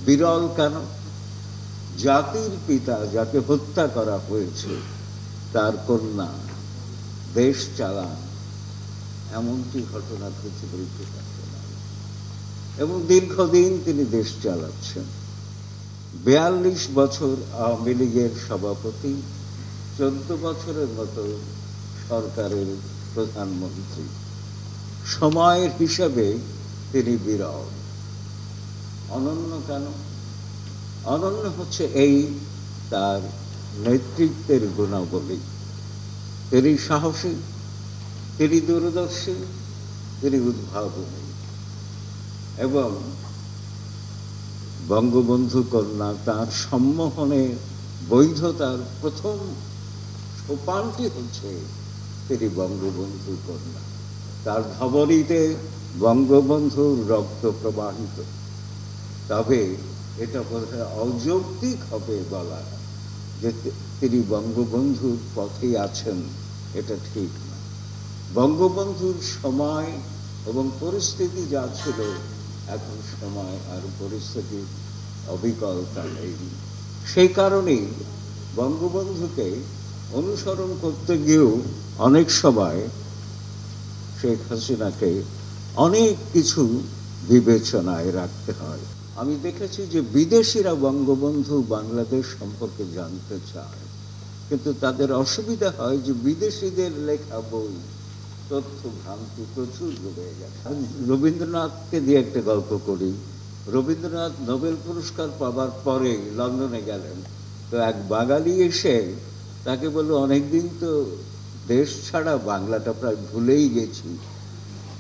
বিরল কেন? জাতির পিতা যাকে হত্যা করা হয়েছে তার কন্যা দেশ চালান, এমনটি ঘটনা পৃথিবীর ইতিহাসে নাই। এবং দীর্ঘদিন তিনি দেশ চালাচ্ছেন। 42 বছর আওয়ামী লীগের সভাপতি, 14 বছরের মতো সরকারের প্রধানমন্ত্রী। সময়ের হিসাবে তিনি বিরল। অনন্য কেন? অনন্য হচ্ছে এই তার নেতৃত্বের গুণাবলী। তিনি সাহসী, তিনি দূরদর্শী, তিনি উদ্ভাবনী। এবং বঙ্গবন্ধু কন্যা তার সম্মোহনে বৈধতার প্রথম সোপানটি হচ্ছে তিনি বঙ্গবন্ধু কন্যা। তার ধবনীতে বঙ্গবন্ধুর রক্ত প্রবাহিত। তবে এটা বোধহয় অযৌক্তিক হবে বলা যে তিনি বঙ্গবন্ধুর পথেই আছেন, এটা ঠিক না। বঙ্গবন্ধুর সময় এবং পরিস্থিতি যা ছিল, এখন সময় আর পরিস্থিতি অবিকলতা নেই। সেই কারণেই বঙ্গবন্ধুকে অনুসরণ করতে গিয়েও অনেক সময় শেখ হাসিনাকে অনেক কিছু বিবেচনায় রাখতে হয়। আমি দেখেছি যে বিদেশিরা বঙ্গবন্ধু বাংলাদেশ সম্পর্কে জানতে চায়, কিন্তু তাদের অসুবিধা হয় যে বিদেশিদের লেখা বই তথ্য ভ্রান্তি প্রচুর রয়ে গেছে। রবীন্দ্রনাথকে দিয়ে একটা গল্প করি। রবীন্দ্রনাথ নোবেল পুরস্কার পাবার পরে লন্ডনে গেলেন, তো এক বাঙালি এসে তাকে বলল, অনেকদিন তো দেশ ছাড়া, বাংলাটা প্রায় ভুলেই গেছি,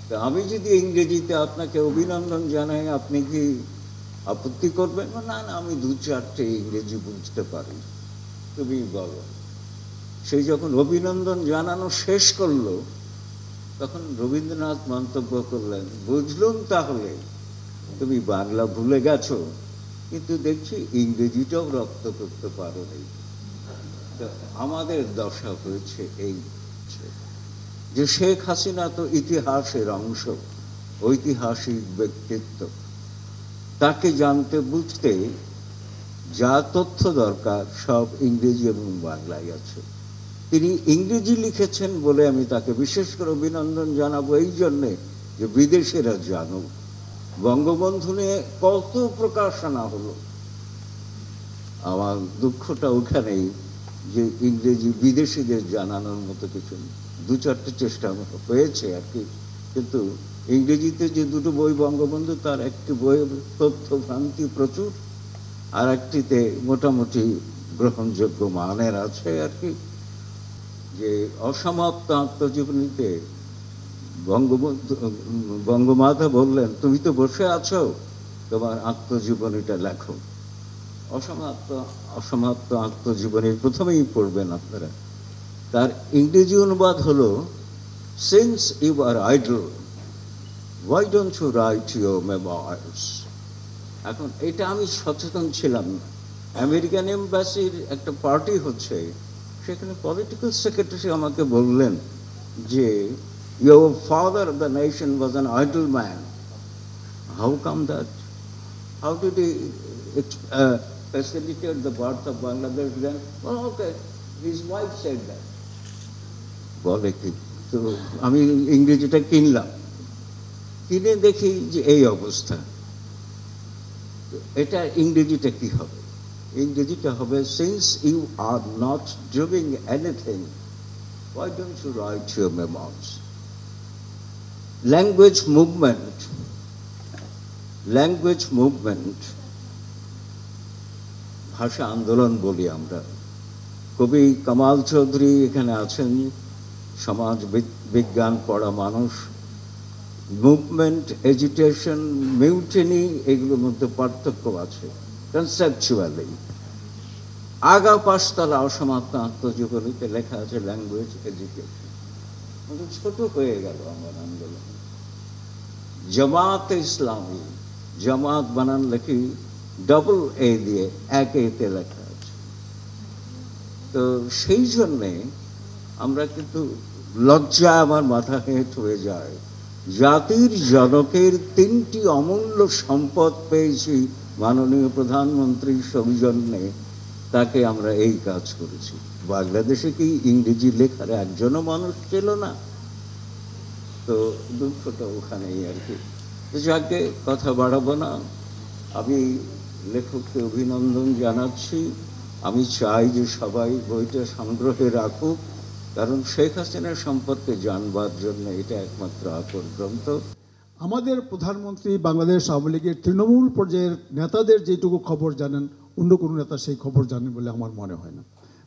তো আমি যদি ইংরেজিতে আপনাকে অভিনন্দন জানাই, আপনি কি আপত্তি করবেন? না না, আমি 2-4টে ইংরেজি বুঝতে পারি, তুমি বলো। সেই যখন অভিনন্দন জানানো শেষ করলো, তখন রবীন্দ্রনাথ মন্তব্য করলেন, বুঝলুম তাহলে তুমি বাংলা ভুলে গেছো, কিন্তু দেখছি ইংরেজিটাও রপ্ত করতে পারো নি। আমাদের দশা হয়েছে এই যে শেখ হাসিনা তো ইতিহাসের অংশ, ঐতিহাসিক ব্যক্তিত্ব। তাকে জানতে বুঝতে যা তথ্য দরকার সব ইংরেজি এবং বাংলায় আছে। তিনি ইংরেজি লিখেছেন বলে আমি তাকে বিশেষ করে অভিনন্দন জানাবো, এই জন্যে যে বিদেশিরা জানুক বঙ্গবন্ধু নিয়ে কত প্রকাশনা হলো। আমার দুঃখটা ওখানেই যে ইংরেজি বিদেশিদের জানানোর মতো কিছু 2-4টে চেষ্টা হয়েছে আর কি, কিন্তু ইংরেজিতে যে 2টো বই বঙ্গবন্ধু, তার একটি বই তথ্য ভ্রান্তি প্রচুর, আর একটিতে মোটামুটি গ্রহণযোগ্য মানের আছে আর কি। যে অসমাপ্ত আত্মজীবনীতে বঙ্গমাতা বললেন, তুমি তো বসে আছো, তোমার আত্মজীবনীটা লেখো। অসমাপ্ত আত্মজীবনীর প্রথমেই পড়বেন আপনারা। তার ইংরেজি অনুবাদ হলো, since you are idle, why don't you write your memoirs? এখন এটা আমি সচেতন ছিলাম না। আমেরিকান এম্বাসির একটা পার্টি হচ্ছে, সেখানে পলিটিক্যাল সেক্রেটারি আমাকে বললেন যে your father of the nation was an idle man. How come that? How did he facilitate the birth of Bangladesh then? Well, okay, his wife said that. বলে কি, তো আমি ইংরেজিটা কিনলাম, কিনে দেখি যে এই অবস্থা। এটা ইংরেজিটা কি হবে? ইংরেজিটা হবে, since you are not doing anything, why don't you write your memoirs? Language movement, ভাষা আন্দোলন বলি আমরা। কবি কামাল চৌধুরী এখানে আছেন, সমাজ বিজ্ঞান পড়া মানুষ। মুভমেন্ট, এজিটেশন, মিউটিনি, এগুলোর মধ্যে পার্থক্য আছে কনসেপচুয়ালি। আগা পাঁচতলা অসমাপ্ত আত্মজীবনীতে লেখা আছে ল্যাঙ্গুয়েজ এডুকেশন। ছোট হয়ে গেল আমার আন্দোলন। জামাত ইসলামী, জামাত বানান লেখি ডবল এ দিয়ে, এক এতে লেখা আছে। তো সেই জন্যে আমরা কিন্তু লজ্জা আমার মাথা হেঁট হয়ে যায়। জাতির জনকের 3টি অমূল্য সম্পদ পেয়েছি, মাননীয় প্রধানমন্ত্রীর সৌজন্যে তাকে আমরা এই কাজ করেছি। বাংলাদেশে কি ইংরেজি লেখার একজনও মানুষ ছিল না? তো দুঃখটা ওখানেই আর কি। যাকে কথা বাড়াবো না, আমি লেখককে অভিনন্দন জানাচ্ছি। আমি চাই যে সবাই বইটা সংগ্রহে রাখুক, কারণ শেখ হাসিনা সম্পর্কে জানবার জন্য এটা একমাত্র আপন গ্রন্থ। আমাদের প্রধানমন্ত্রী বাংলাদেশ আওয়ামী লীগের তৃণমূল পর্যায়ের নেতাদের যেটুকু খবর জানেন, অন্য কোনো নেতা সেই খবর জানেন বলে আমার মনে হয় না।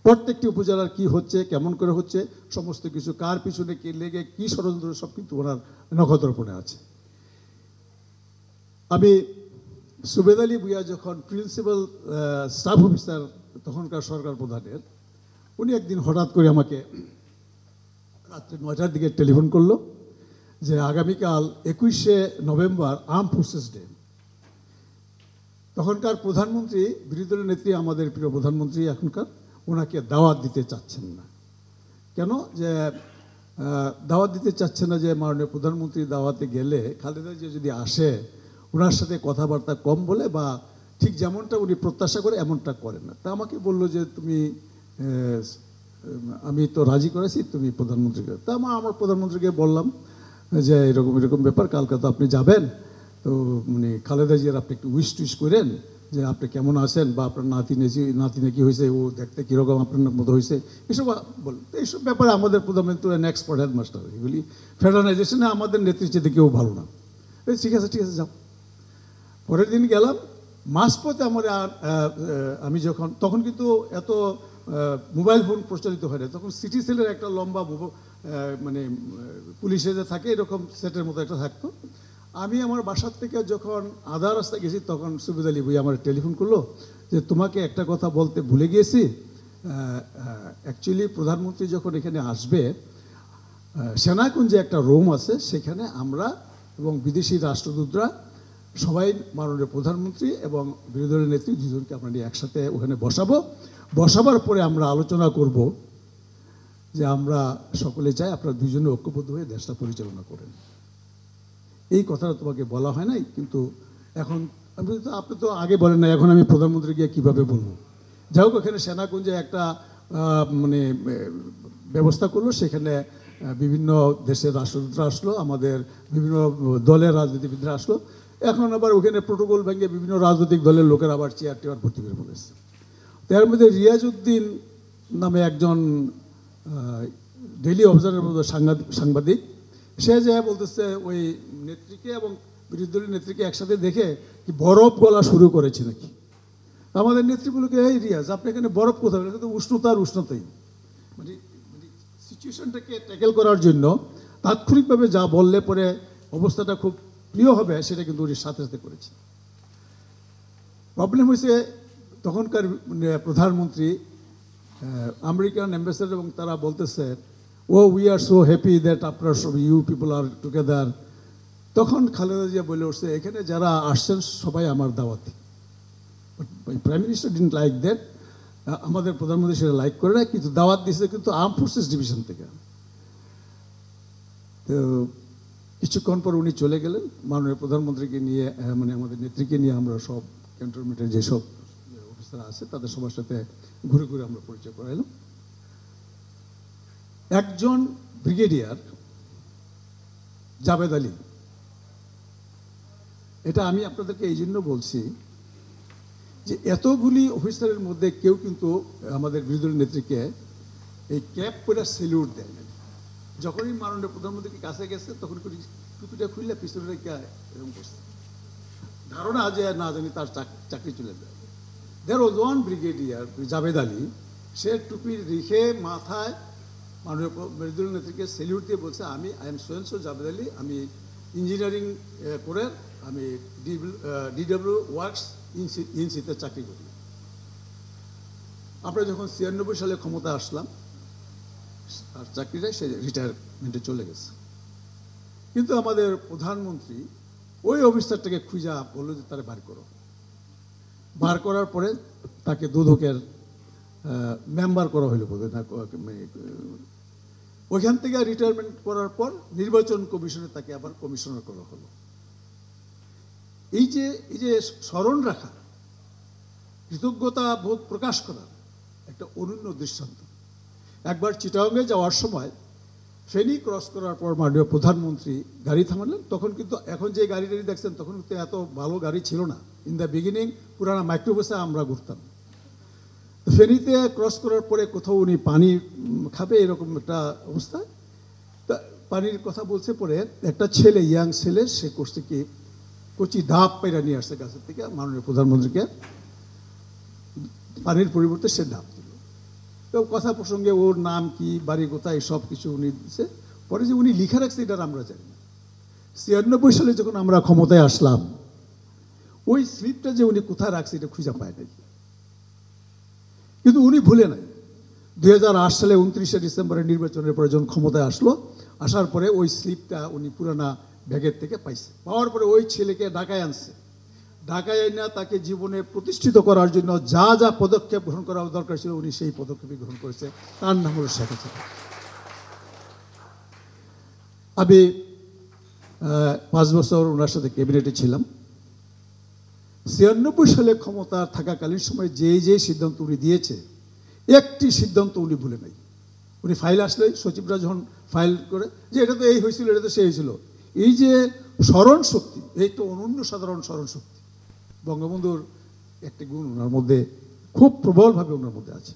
প্রত্যেকটি উপজেলার কি হচ্ছে, কেমন করে হচ্ছে, সমস্ত কিছু কার পিছনে কে লেগে কী ষড়যন্ত্র, সব কিন্তু ওনার নখদর্পণে আছে। আমি সুবেদ আলী ভূঁইয়া যখন প্রিন্সিপাল স্টাফ অফিসার তখনকার সরকার প্রধানের, উনি একদিন হঠাৎ করে আমাকে রাত্রে 9টার দিকে টেলিফোন করলো যে আগামীকাল 21শে নভেম্বর আর্ম ফোর্সেস ডে। তখনকার প্রধানমন্ত্রী, বিরোধী দলের নেত্রী, আমাদের প্রিয় প্রধানমন্ত্রী এখনকার, ওনাকে দাওয়াত দিতে চাচ্ছেন না। কেন যে দাওয়াত দিতে চাচ্ছে না? যে মাননীয় প্রধানমন্ত্রী দাওয়াতে গেলে খালেদা জিয়া যদি আসে, ওনার সাথে কথাবার্তা কম বলে বা ঠিক যেমনটা উনি প্রত্যাশা করে এমনটা করেন না। তা আমাকে বললো যে তুমি, আমি তো রাজি করেছি, তুমি প্রধানমন্ত্রীকে। তা আমার প্রধানমন্ত্রীকে বললাম যে এরকম এরকম ব্যাপার, কালকে তো আপনি যাবেন, তো মানে খালেদা জিয়ার আপনি একটু উইশ টুইশ করেন যে আপনি কেমন আছেন, বা আপনার নাতিনে কি হয়েছে, ও দেখতে কীরকম আপনার মতো হয়েছে, এসব বল। এইসব ব্যাপারে আমাদের প্রধানমন্ত্রী এক্সপার্ট হেডমাস্টার, এগুলি ফেডারালাইজেশনে আমাদের নেতৃত্বে কেউ ভালো না। ঠিক আছে ঠিক আছে, যাও। পরের দিন গেলাম, মাঝপথে আমি যখন, তখন কিন্তু এত মোবাইল ফোন প্রচলিত হয় না, তখন সিটি সেলের একটা লম্বা মানে পুলিশে যে থাকে এরকম সেটের মতো একটা থাকতো। আমি আমার বাসার থেকে যখন আধা রাস্তা গেছি, তখন সুবেদ আলী ভূঁইয়া আমার টেলিফোন করলো যে তোমাকে একটা কথা বলতে ভুলে গিয়েছি। অ্যাকচুয়ালি প্রধানমন্ত্রী যখন এখানে আসবে, সেনাকুঞ্জে একটা রুম আছে, সেখানে আমরা এবং বিদেশি রাষ্ট্রদূতরা সবাই মাননীয় প্রধানমন্ত্রী এবং বিরোধী দলের নেত্রী দুজনকে আমরা নিয়ে একসাথে ওখানে বসাবো। বসাবার পরে আমরা আলোচনা করব যে আমরা সকলে চাই আপনারা দুজনে ঐক্যবদ্ধ হয়ে দেশটা পরিচালনা করেন। এই কথাটা তোমাকে বলা হয় নাই, কিন্তু এখন আপনি তো আগে বলেন না, এখন আমি প্রধানমন্ত্রী গিয়ে কীভাবে বলবো। যাই হোক, ওখানে সেনাকুঞ্জে একটা মানে ব্যবস্থা করলো, সেখানে বিভিন্ন দেশের রাষ্ট্রদূতরা আসলো, আমাদের বিভিন্ন দলের রাজনীতিবিদরা আসলো। এখন আবার ওখানে প্রোটোকল ভেঙে বিভিন্ন রাজনৈতিক দলের লোকের আবার চেয়ার টেয়ার ভর্তি করে বলেছে। তার মধ্যে রিয়াজউদ্দিন নামে একজন ডেইলি অবজারভারের মতো সাংবাদিক, সে যে বলতেছে ওই নেত্রীকে এবং বিরোধী দলের নেত্রীকে একসাথে দেখে কি বরফ গলা শুরু করেছে নাকি। আমাদের নেত্রীগুলোকে, এই রিয়াজ আপনি এখানে বরফ কোথায়, কিন্তু উষ্ণতা আর উষ্ণতাই, মানে সিচুয়েশনটাকে ট্যাকেল করার জন্য তাৎক্ষণিকভাবে যা বললে পরে অবস্থাটা খুব প্রিয় হবে, সেটা কিন্তু উনি সাথে সাথে করেছে। প্রবলেম হয়েছে তখনকার প্রধানমন্ত্রী আমেরিকান অ্যাম্বাসেডার, এবং তারা বলতেছে oh we are so happy that আপনার সব ইউ পিপল আর টুগেদার। তখন খালেদা জিয়া বলে উঠছে এখানে যারা আসছেন সবাই আমার দাওয়াতি। Prime minister didn't like that, আমাদের প্রধানমন্ত্রী সেটা লাইক করে না, কিন্তু দাওয়াত দিয়েছে কিন্তু আর্ম ফোর্সেস ডিভিশন থেকে। তো কিছুক্ষণ পর উনি চলে গেলেন, মাননীয় প্রধানমন্ত্রীকে নিয়ে, মানে আমাদের নেত্রীকে নিয়ে আমরা সব ক্যান্টনমেন্টের যেসব অফিসাররা আছে তাদের সবার সাথে ঘুরে ঘুরে আমরা পরিচয় করাইলাম। একজন ব্রিগেডিয়ার জাবেদ আলী, এটা আমি আপনাদেরকে এই জন্য বলছি যে এতগুলি অফিসারের মধ্যে কেউ কিন্তু আমাদের বিরোধী দলের নেত্রীকে এই ক্যাপ করে সেলিউট দেয় না। যখনই মাননীয় প্রধানমন্ত্রীর কাছে গেছে তখন টুপিটা খুললে পিছনে রেখে এরকম করছে, ধারণা যে না জানি তার চাকরি চলে যায়। There was one brigadier Javed Ali, সে টুপি রেখে মাথায় মাননীয় বিরোধী দলের নেত্রীকে সেলিউট দিয়ে বলছে আই এম সোয়েন্সো জাবেদ আলী, আমি ইঞ্জিনিয়ারিং করে আমি ডিডব্লিউ ওয়ার্কস ইনসিতে চাকরি করি। আমরা যখন 96 সালে ক্ষমতা আসলাম, আর চাকরিটাই সে রিটায়ারমেন্টে চলে গেছে। কিন্তু আমাদের প্রধানমন্ত্রী ওই অফিসারটাকে খুঁজা বললো যে তারা বার করো। বার করার পরে তাকে দুদকের মেম্বার করা হইল বোধহয় না, ওইখান থেকে রিটায়ারমেন্ট করার পর নির্বাচন কমিশনে তাকে আবার কমিশনার করা হলো। এই যে স্মরণ রাখা কৃতজ্ঞতা বোধ প্রকাশ করার একটা অনন্য দৃষ্টান্ত। একবার চিটাগংয়ে যাওয়ার সময় ফেনী ক্রস করার পর মাননীয় প্রধানমন্ত্রী গাড়ি থামালেন। তখন কিন্তু এখন যে গাড়ি টাড়ি দেখছেন তখন কিন্তু এত ভালো গাড়ি ছিল না। ইন দ্য বিগিনিং পুরানা মাইক্রোবাসে আমরা ঘুরতাম। ফেনীতে ক্রস করার পরে কোথাও উনি পানি খাবে এরকম একটা অবস্থা, তা পানির কথা বলছে। পরে একটা ছেলে, ইয়াং ছেলে, সে করছে কি কচি ডাব পাইরা নিয়ে আসছে গাছের থেকে, মাননীয় প্রধানমন্ত্রীকে পানির পরিবর্তে সে ডাব দিল। তো কথা প্রসঙ্গে ওর নাম কি, বাড়ি কোথায়, সব কিছু উনি দিচ্ছে। পরে যে উনি লিখে রাখছে এটা আমরা জানি না। 96 সালে যখন আমরা ক্ষমতায় আসলাম, ওই স্লিপটা যে উনি কোথায় রাখছে এটা খুঁজে পায় নাই, কিন্তু উনি ভুলে নাই। 2008 সালে 29শে ডিসেম্বরের নির্বাচনের পরে যখন ক্ষমতায় আসলো, আসার পরে ওই স্লিপটা উনি পুরানা ব্যাগের থেকে পাইছে। পাওয়ার পরে ওই ছেলেকে ঢাকায় আনছে। ঢাকায় আইনা তাকে জীবনে প্রতিষ্ঠিত করার জন্য যা যা পদক্ষেপ গ্রহণ করা দরকার ছিল উনি সেই পদক্ষেপই গ্রহণ করেছে। তার নাম হলো শেখ হাসিনা। আমি 5 বছর ওনার সাথে ক্যাবিনেটে ছিলাম। 96 সালে ক্ষমতা থাকাকালীন সময় যে যে সিদ্ধান্ত উনি দিয়েছে, একটি সিদ্ধান্ত উনি ভুলে নাই। উনি ফাইল আসলে সচিবরা যখন ফাইল করে যে এটা তো এই হয়েছিল, এটা তো সেই হয়েছিল, এই যে স্মরণ শক্তি, এই তো অনন্য সাধারণ স্মরণ শক্তি, বঙ্গবন্ধুর একটি গুণ ওনার মধ্যে খুব প্রবলভাবে ওনার মধ্যে আছে।